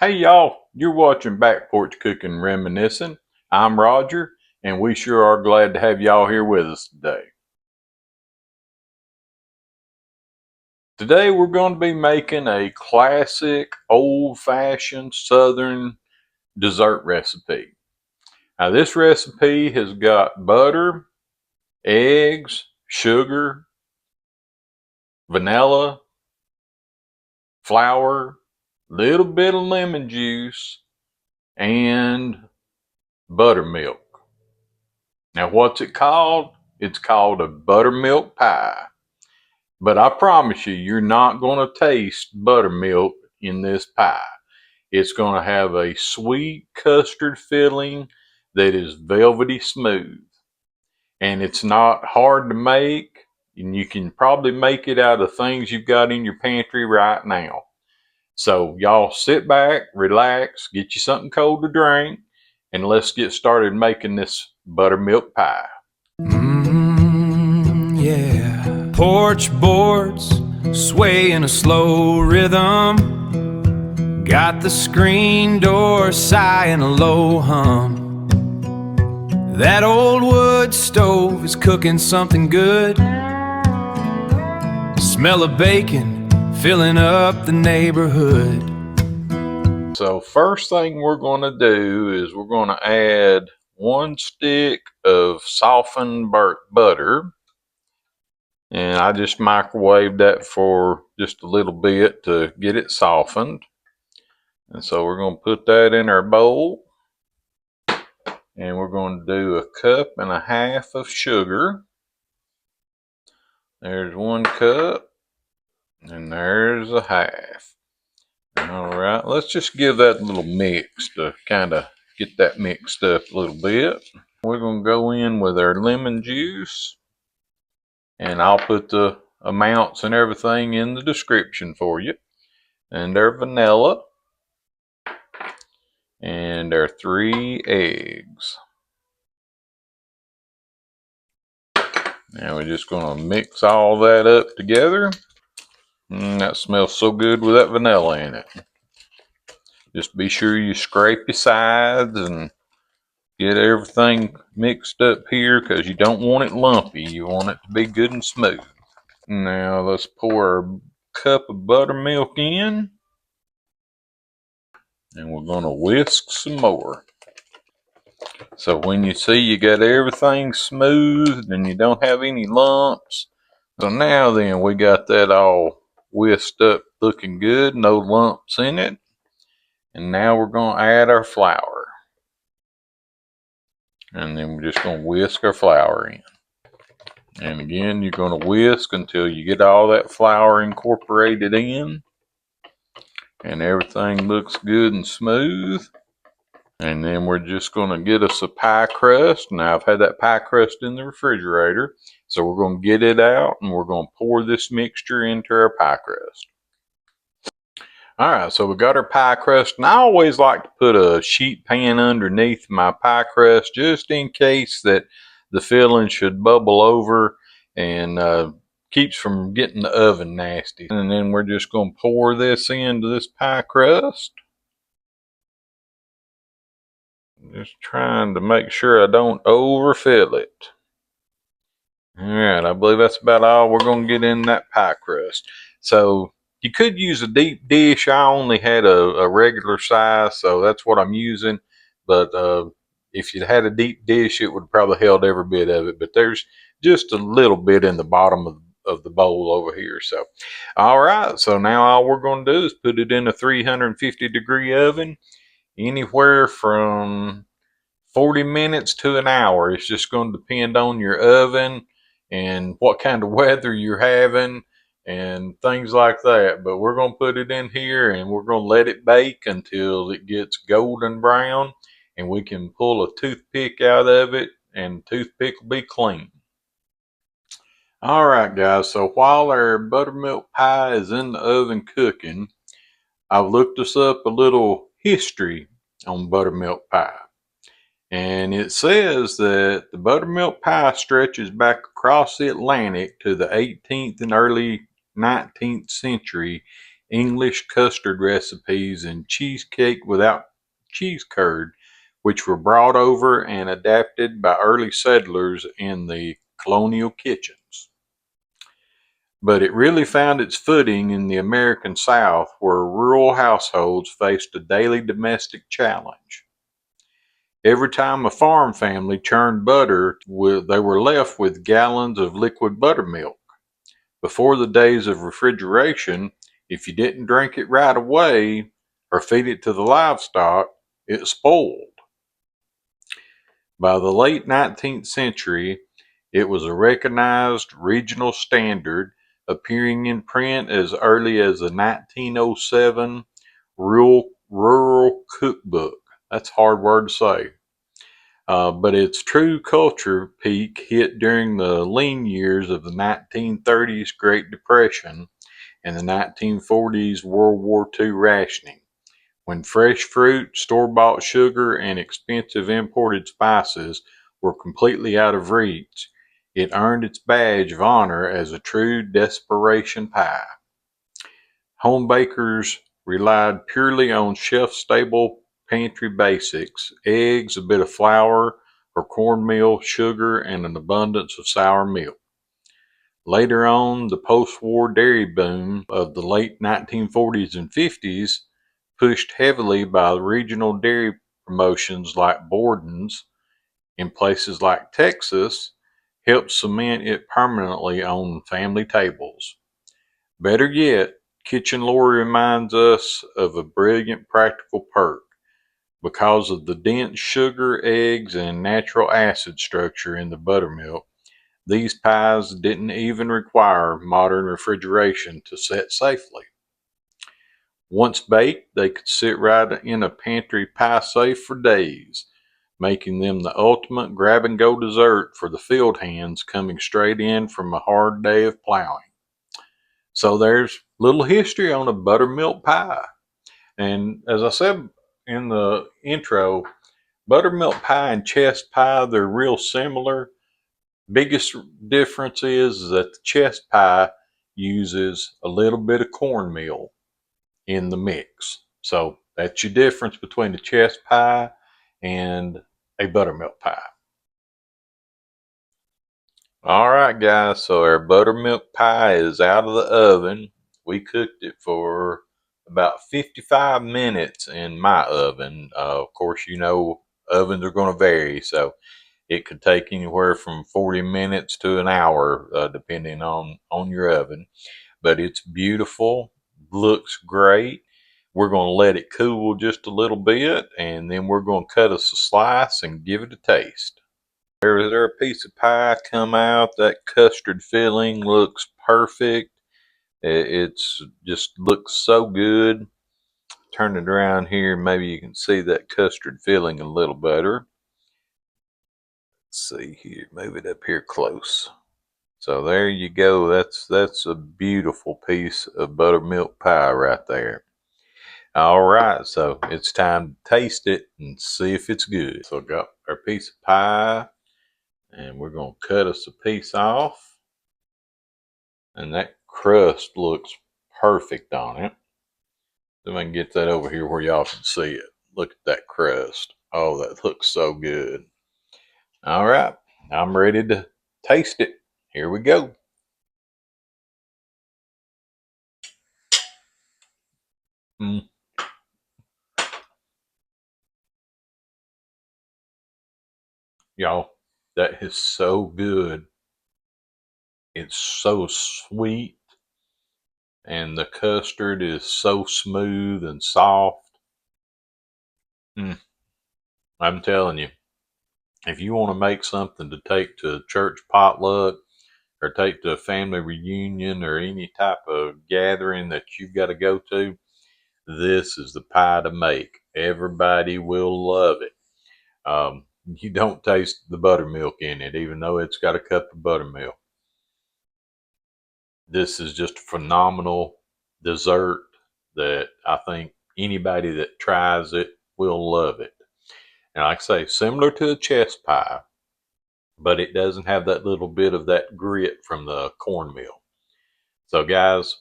Hey y'all, you're watching Back Porch Cooking Reminiscing. I'm Roger, and we sure are glad to have y'all here with us today. Today we're going to be making a classic old-fashioned southern dessert recipe. Now this recipe has got butter, eggs, sugar, vanilla, flour, little bit of lemon juice, and buttermilk. Now what's it called? It's called a buttermilk pie. But I promise you, you're not going to taste buttermilk in this pie. It's going to have a sweet custard filling that is velvety smooth. And it's not hard to make. And you can probably make it out of things you've got in your pantry right now. So y'all sit back, relax, get you something cold to drink, and let's get started making this buttermilk pie. Yeah. Porch boards sway in a slow rhythm. Got the screen door sighing a low hum. That old wood stove is cooking something good. Smell of bacon filling up the neighborhood. So first thing we're going to do is we're going to add 1 stick of softened butter. And I just microwaved that for just a little bit to get it softened. And so we're going to put that in our bowl. And we're going to do 1.5 cups of sugar. There's 1 cup. And there's 1/2. All right, let's just give that a little mix to kind of get that mixed up a little bit. We're going to go in with our lemon juice. And I'll put the amounts and everything in the description for you. And our vanilla. And our 3 eggs. Now we're just going to mix all that up together. That smells so good with that vanilla in it. Just be sure you scrape your sides and get everything mixed up here because you don't want it lumpy. You want it to be good and smooth. Now let's pour a cup of buttermilk in. And we're going to whisk some more. So when you see you got everything smooth and you don't have any lumps. So now then we got that all whisked up looking good, no lumps in it. And now we're going to add our flour. And then we're just going to whisk our flour in. And again, you're going to whisk until you get all that flour incorporated in. And everything looks good and smooth. And then we're just going to get us a pie crust. Now I've had that pie crust in the refrigerator. So we're going to get it out and we're going to pour this mixture into our pie crust. Alright, so we got our pie crust, and I always like to put a sheet pan underneath my pie crust just in case that the filling should bubble over and keeps from getting the oven nasty. And then we're just going to pour this into this pie crust. Just trying to make sure I don't overfill it. Alright, I believe that's about all we're going to get in that pie crust. So you could use a deep dish. I only had a regular size, so that's what I'm using. But if you had a deep dish, it would probably held every bit of it. But there's just a little bit in the bottom of the bowl over here. So, all right. So now all we're going to do is put it in a 350-degree oven, anywhere from 40 minutes to an hour. It's just going to depend on your oven and what kind of weather you're having and things like that. But we're going to put it in here and we're going to let it bake until it gets golden brown and we can pull a toothpick out of it and the toothpick will be clean. All right, guys, so while our buttermilk pie is in the oven cooking, I've looked us up a little history on buttermilk pie. And it says that the buttermilk pie stretches back across the Atlantic to the 18th and early 19th century English custard recipes and cheesecake without cheese curd, which were brought over and adapted by early settlers in the colonial kitchens. But it really found its footing in the American South, where rural households faced a daily domestic challenge. Every time a farm family churned butter, they were left with gallons of liquid buttermilk. Before the days of refrigeration, if you didn't drink it right away or feed it to the livestock, it spoiled. By the late 19th century, it was a recognized regional standard, appearing in print as early as the 1907 Rural Cookbook. That's a hard word to say. But its true culture peak hit during the lean years of the 1930s Great Depression and the 1940s World War II rationing, when fresh fruit, store-bought sugar, and expensive imported spices were completely out of reach. It earned its badge of honor as a true desperation pie. Home bakers relied purely on shelf-stable pantry basics: eggs, a bit of flour or cornmeal, sugar, and an abundance of sour milk. Later on, the post-war dairy boom of the late 1940s and 50s, pushed heavily by regional dairy promotions like Borden's in places like Texas, helped cement it permanently on family tables. Better yet, kitchen lore reminds us of a brilliant practical perk. Because of the dense sugar, eggs, and natural acid structure in the buttermilk, these pies didn't even require modern refrigeration to set safely. Once baked, they could sit right in a pantry pie safe for days, making them the ultimate grab-and-go dessert for the field hands coming straight in from a hard day of plowing. So there's little history on a buttermilk pie. And as I said in the intro, buttermilk pie and chest pie, they're real similar. Biggest difference is that the chest pie uses a little bit of cornmeal in the mix. So that's your difference between a chest pie and a buttermilk pie. All right, guys, so our buttermilk pie is out of the oven. We cooked it for about 55 minutes in my oven. Of course, you know, ovens are going to vary, so it could take anywhere from 40 minutes to an hour, depending on your oven. But it's beautiful, looks great. We're going to let it cool just a little bit, and then we're going to cut us a slice and give it a taste. There's our piece of pie come out. That custard filling looks perfect. It's just looks so good. Turn it around here, maybe you can see that custard filling a little better. Let's see here, move it up here close. So there you go. That's a beautiful piece of buttermilk pie right there. All right, so it's time to taste it and see if it's good. So I got our piece of pie, and we're gonna cut us a piece off. And that crust looks perfect on it. Then I can get that over here where y'all can see it. Look at that crust. Oh, that looks so good. All right, I'm ready to taste it. Here we go. Mm, y'all, that is so good. It's so sweet, and the custard is so smooth and soft. Mm, I'm telling you, if you want to make something to take to a church potluck or take to a family reunion or any type of gathering that you've got to go to, this is the pie to make. Everybody will love it. You don't taste the buttermilk in it, even though it's got a cup of buttermilk. This is just a phenomenal dessert that I think anybody that tries it will love it. And like I say, similar to a chest pie, but it doesn't have that little bit of that grit from the cornmeal. So guys,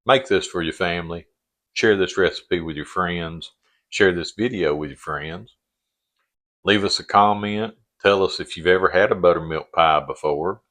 Make this for your family. Share this recipe with your friends. Share this video with your friends. Leave us a comment. Tell us if you've ever had a buttermilk pie before.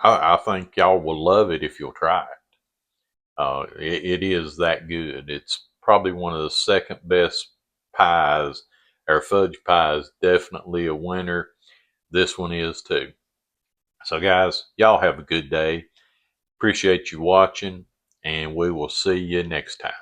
I think y'all will love it if you'll try it. It is that good. It's probably one of the second best pies. Our fudge pie is definitely a winner. This one is too. So, guys, y'all have a good day. Appreciate you watching, and we will see you next time.